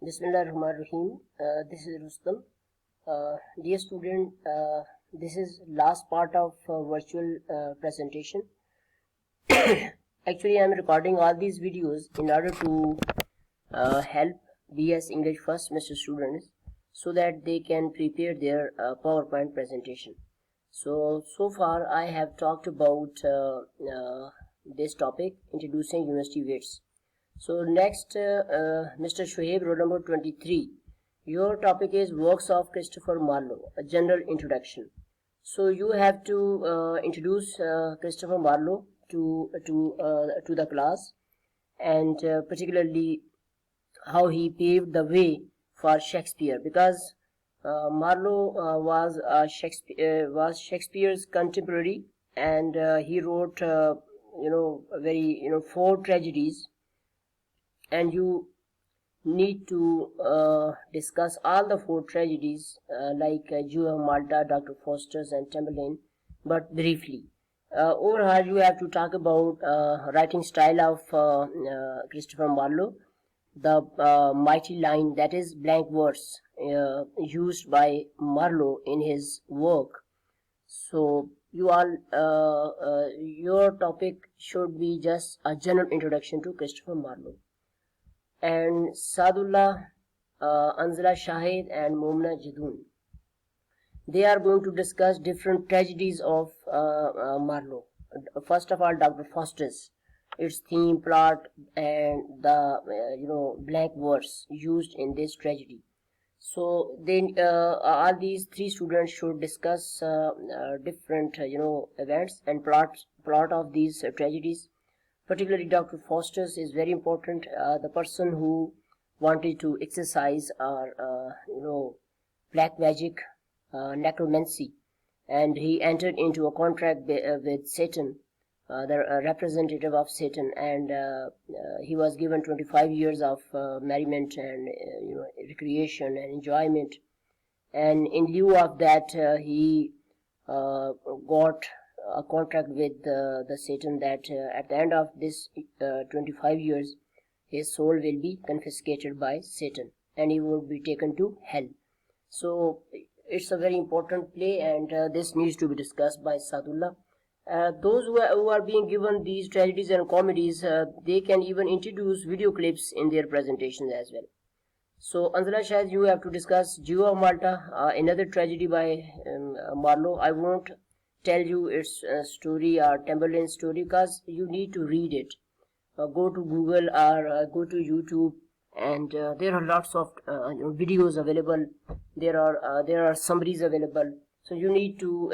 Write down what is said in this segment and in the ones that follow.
Bismillahirrahmanirrahim. This is Rustam. Dear student, this is last part of virtual presentation. Actually, I am recording all these videos in order to help BS English first semester students so that they can prepare their PowerPoint presentation. So far I have talked about this topic, introducing university weights. So next, Mr. Shoaib, roll number 23. Your topic is works of Christopher Marlowe, a general introduction. So you have to introduce Christopher Marlowe to the class, and particularly how he paved the way for Shakespeare, because Marlowe was Shakespeare's contemporary, and he wrote four tragedies, and you need to discuss all the four tragedies like Jew of Malta, Dr. Faustus and Tamburlaine, but briefly. Over here you have to talk about writing style of Christopher Marlowe, the mighty line, that is blank verse, used by Marlowe in his work. So you all, your topic should be just a general introduction to Christopher Marlowe. And Sadullah, Anzala Shahid and Momna Jadoon, they are going to discuss different tragedies of Marlowe. First of all, Dr. Faustus, its theme, plot, and the blank verse used in this tragedy. So then all these three students should discuss different events and plot of these tragedies. Particularly Dr. Faustus is very important. The person who wanted to exercise black magic, necromancy, and he entered into a contract with Satan, the representative of Satan, and he was given 25 years of merriment and recreation and enjoyment, and in lieu of that he got a contract with the Satan that at the end of this 25 years his soul will be confiscated by Satan and he will be taken to hell. So it's a very important play, and this needs to be discussed by Sadullah. Those who are being given these tragedies and comedies, they can even introduce video clips in their presentations as well. So Anzala Shahid, you have to discuss Jew of Malta, another tragedy by Marlowe. I won't tell you its story or Tamburlaine story because you need to read it. Go to Google or go to YouTube, and there are lots of videos available. There are summaries available. So you need to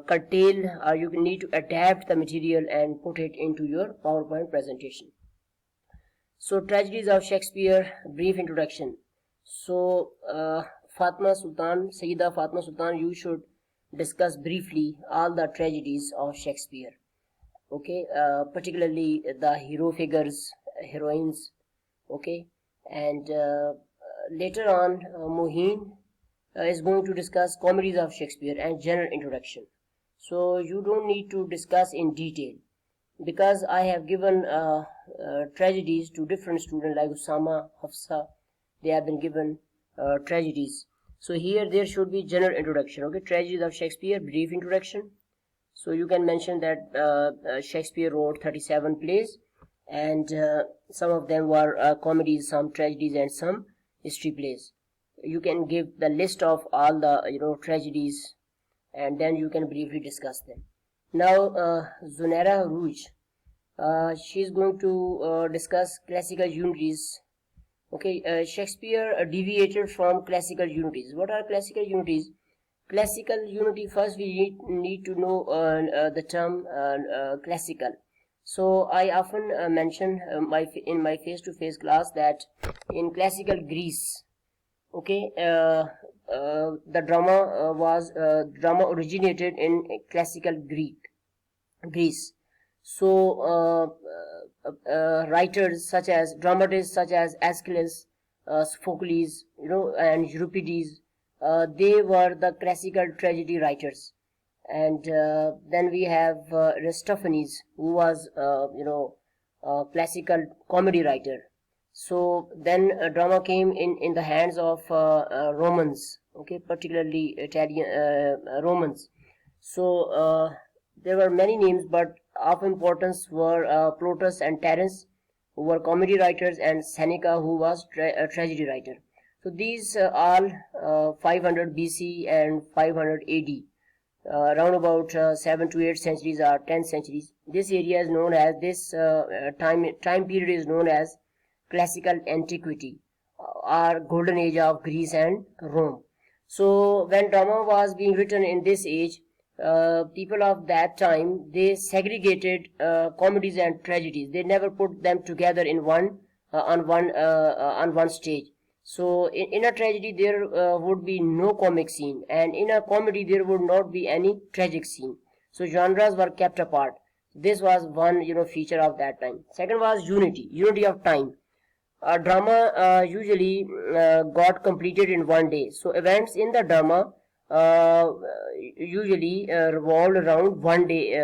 curtail, or you need to adapt the material and put it into your PowerPoint presentation. So tragedies of Shakespeare, brief introduction. So Sayyida Fatma Sultan, you should discuss briefly all the tragedies of Shakespeare, okay, particularly the hero figures, heroines, okay, and later on Moheen is going to discuss comedies of Shakespeare and general introduction. So you don't need to discuss in detail, because I have given tragedies to different students like Usama, Hafsa, they have been given tragedies. So here there should be general introduction, okay, tragedies of Shakespeare, brief introduction. So you can mention that Shakespeare wrote 37 plays, and some of them were comedies, some tragedies, and some history plays. You can give the list of all the tragedies, and then you can briefly discuss them. Now Zunaira Rouge, she is going to discuss classical unities. Okay, Shakespeare deviated from classical unities. What are classical unities? Classical unity, first we need to know the term classical. So I often mention in my face-to-face class that in classical Greece, okay, the drama originated in classical Greece. So writers such as dramatists such as Aeschylus, Sophocles, and Euripides, they were the classical tragedy writers. And then we have Aristophanes, who was classical comedy writer. So then drama came in the hands of Romans, okay, particularly Italian Romans. So there were many names, but of importance were Plautus and Terence, who were comedy writers, and Seneca, who was a tragedy writer. So these all 500 BC and 500 AD, around about 7 to 8 centuries or 10 centuries. This area is known as time period is known as classical antiquity, or golden age of Greece and Rome. So when drama was being written in this age, people of that time, they segregated comedies and tragedies. They never put them together in one on one stage. So in a tragedy there would be no comic scene, and in a comedy there would not be any tragic scene. So genres were kept apart. This was one feature of that time. Second was unity of time. A drama usually got completed in one day. So events in the drama usually revolved around one day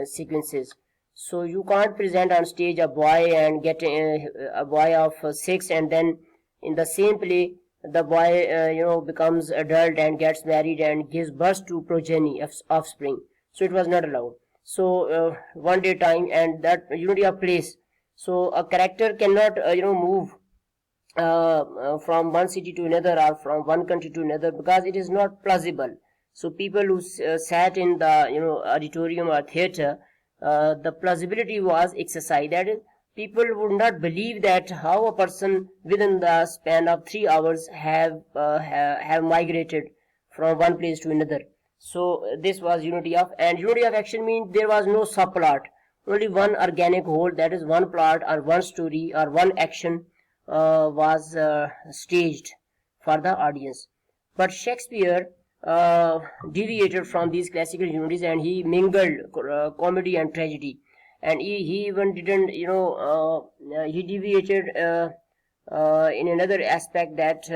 sequences. So you can't present on stage a boy and get a boy of 6, and then in the same play the boy becomes adult and gets married and gives birth to progeny of offspring. So it was not allowed. So one day time and that unity of place. So a character cannot move from one city to another or from one country to another, because it is not plausible. So people who sat in the auditorium or theater, the plausibility was exercised. That is, people would not believe that how a person within the span of 3 hours have migrated from one place to another. So this was unity of action means there was no subplot, only one organic whole, that is one plot or one story or one action was staged for the audience. But Shakespeare deviated from these classical unities, and he mingled comedy and tragedy, and he even didn't he deviated in another aspect, that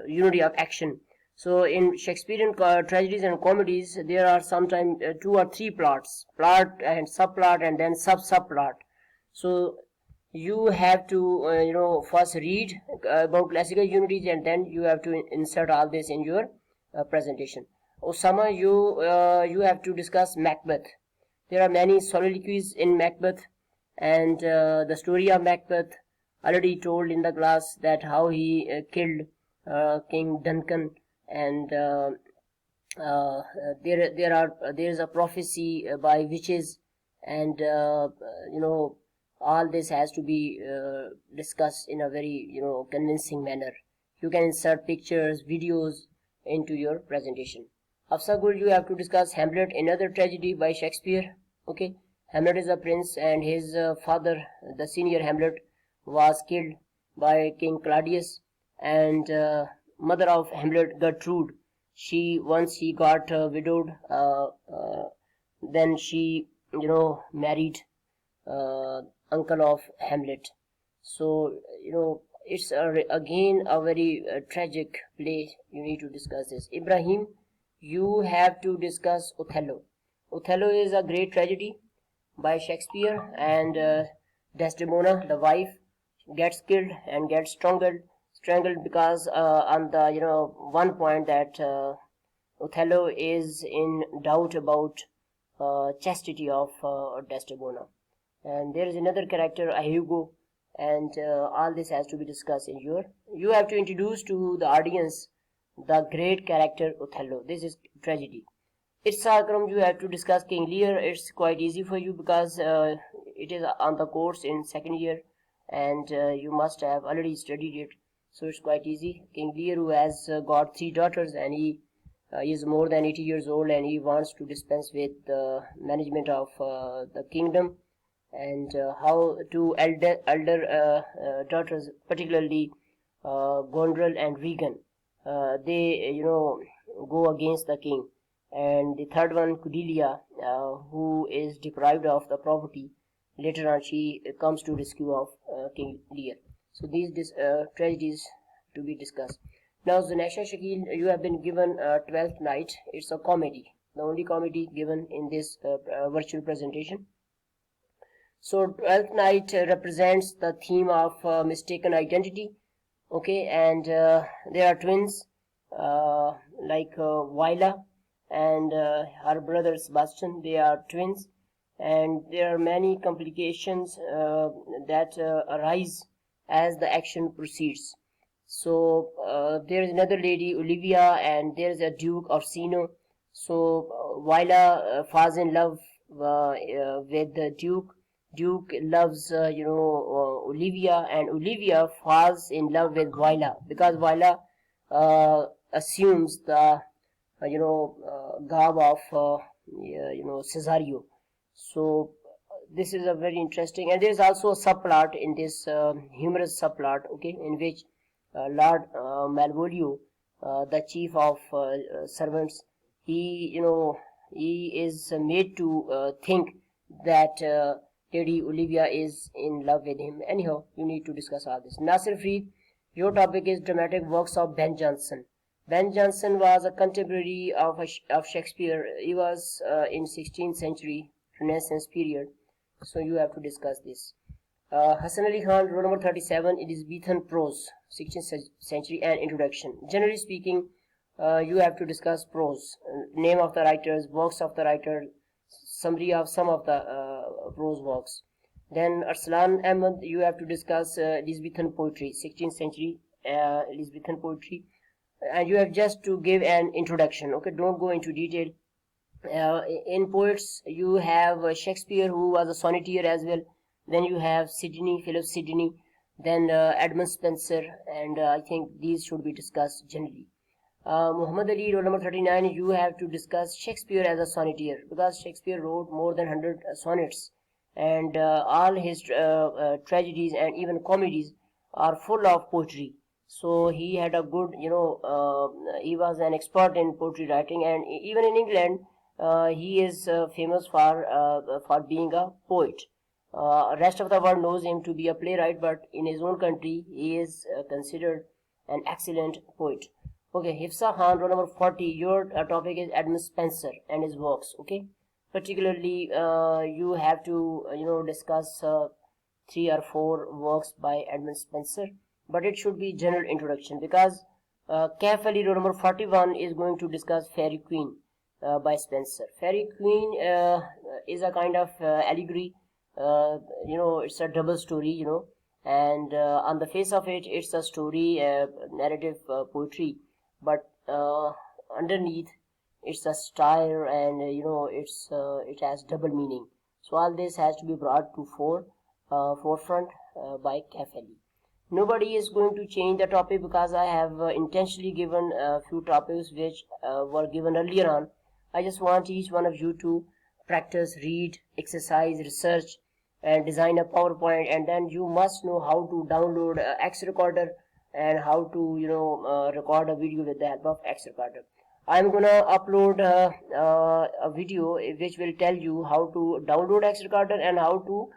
unity of action. So in Shakespearean tragedies and comedies, there are sometimes 2 or 3 plots, plot and subplot and then subplot. So you have to first read about classical unities, and then you have to insert all this in your presentation. Osama, you have to discuss Macbeth. There are many soliloquies in Macbeth, and the story of Macbeth already told in the class, that how he killed King Duncan, and there is a prophecy by witches, and all this has to be discussed in a very convincing manner. You can insert pictures, videos into your presentation. Afsagul, you have to discuss Hamlet, another tragedy by Shakespeare. Okay, Hamlet is a prince, and his father, the senior Hamlet, was killed by King Claudius, and mother of Hamlet, Gertrude, once she got widowed, then she married uncle of Hamlet. So it's again a very tragic play. You need to discuss this. Ibrahim, you have to discuss Othello. Othello is a great tragedy by Shakespeare, and Desdemona, the wife, gets killed and gets strangled because on the one point that Othello is in doubt about chastity of Desdemona. And there is another character, Hugo, and all this has to be discussed in you have to introduce to the audience the great character Othello. This is tragedy. It's Akram, you have to discuss King Lear. It's quite easy for you because it is on the course in second year, and you must have already studied it, so it's quite easy. King Lear, who has got 3 daughters, and he is more than 80 years old, and he wants to dispense with the management of the kingdom, and how 2 elder daughters, particularly Gondrel and Regan, they go against the king, and the third one, Cordelia, who is deprived of the property. Later on she comes to rescue of King Lear. So these tragedies to be discussed. Now Zunaisha Shakil, you have been given 12th Night. It's a comedy, the only comedy given in this virtual presentation. So 12th night represents the theme of mistaken identity. Okay, and there are twins like Viola and her brother Sebastian. They are twins, and there are many complications that arise as the action proceeds. So there is another lady, Olivia, and there is a Duke Orsino. So Viola falls in love with the Duke. Duke loves, Olivia, and Olivia falls in love with Viola because Viola assumes the, garb of, Cesario. So this is a very interesting, and there is also a subplot in this humorous subplot, okay, in which Lord Malvolio, the chief of servants, he is made to think that Lady Olivia is in love with him. Anyhow, you need to discuss all this. Nasir Freed, your topic is dramatic works of Ben Jonson. Ben Jonson was a contemporary of Shakespeare. He was in 16th century Renaissance period. So you have to discuss this. Hassan Ali Khan, rule number 37, Elizabethan prose, 16th century and introduction. Generally speaking, you have to discuss prose, name of the writers, works of the writer, summary of some of the prose works. Then Arslan Ahmad, you have to discuss Elizabethan poetry, 16th century Elizabethan poetry, and you have just to give an introduction. Okay, don't go into detail. In poets, you have Shakespeare, who was a sonneteer as well. Then you have Sidney, Philip Sidney, then Edmund Spenser, and I think these should be discussed generally. Muhammad Ali, rule number 39, you have to discuss Shakespeare as a sonneteer because Shakespeare wrote more than 100 sonnets, and all his tragedies and even comedies are full of poetry. So he had a good, he was an expert in poetry writing, and even in England, he is famous for being a poet. Rest of the world knows him to be a playwright, but in his own country, he is considered an excellent poet. Okay, Hifsa Khan, row number 40, your topic is Edmund Spenser and his works, okay? Particularly, you have to, discuss 3 or 4 works by Edmund Spenser, but it should be general introduction because Kaif Ali, row number 41, is going to discuss Fairy Queen by Spenser. Fairy Queen is a kind of allegory, it's a double story, and on the face of it, it's a story, narrative poetry, but underneath it's a style, and it has double meaning. So all this has to be brought to forefront by Kaif Ali. Nobody is going to change the topic because I have intentionally given a few topics which were given earlier on. I just want each one of you to practice, read, exercise, research, and design a PowerPoint, and then you must know how to download X Recorder and how to record a video with the help of X Recorder. I'm gonna upload a video which will tell you how to download X Recorder and how to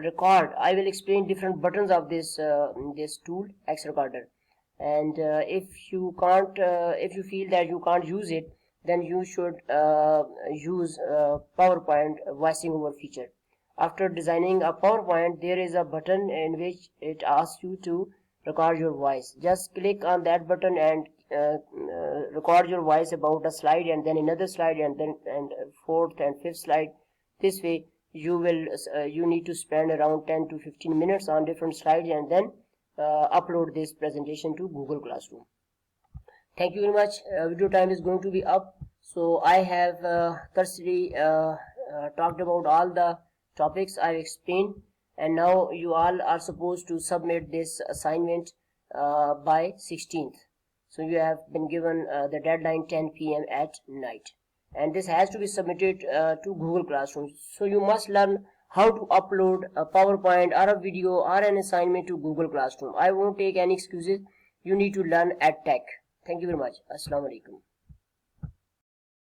record. I will explain different buttons of this tool, X Recorder, and if you feel that you can't use it, then you should use PowerPoint voicing over feature. After designing a PowerPoint, there is a button in which it asks you to record your voice. Just click on that button and record your voice about a slide, and then another slide, and then fourth and fifth slide. This way you need to spend around 10 to 15 minutes on different slides, and then upload this presentation to Google Classroom. Thank you very much. Video time is going to be up. So I have thoroughly talked about all the topics I've explained, and now you all are supposed to submit this assignment by 16th. So you have been given the deadline 10 p.m. at night, and this has to be submitted to Google Classroom. So you must learn how to upload a PowerPoint or a video or an assignment to Google Classroom. I won't take any excuses. You need to learn at tech. Thank you very much. Assalamu alaikum.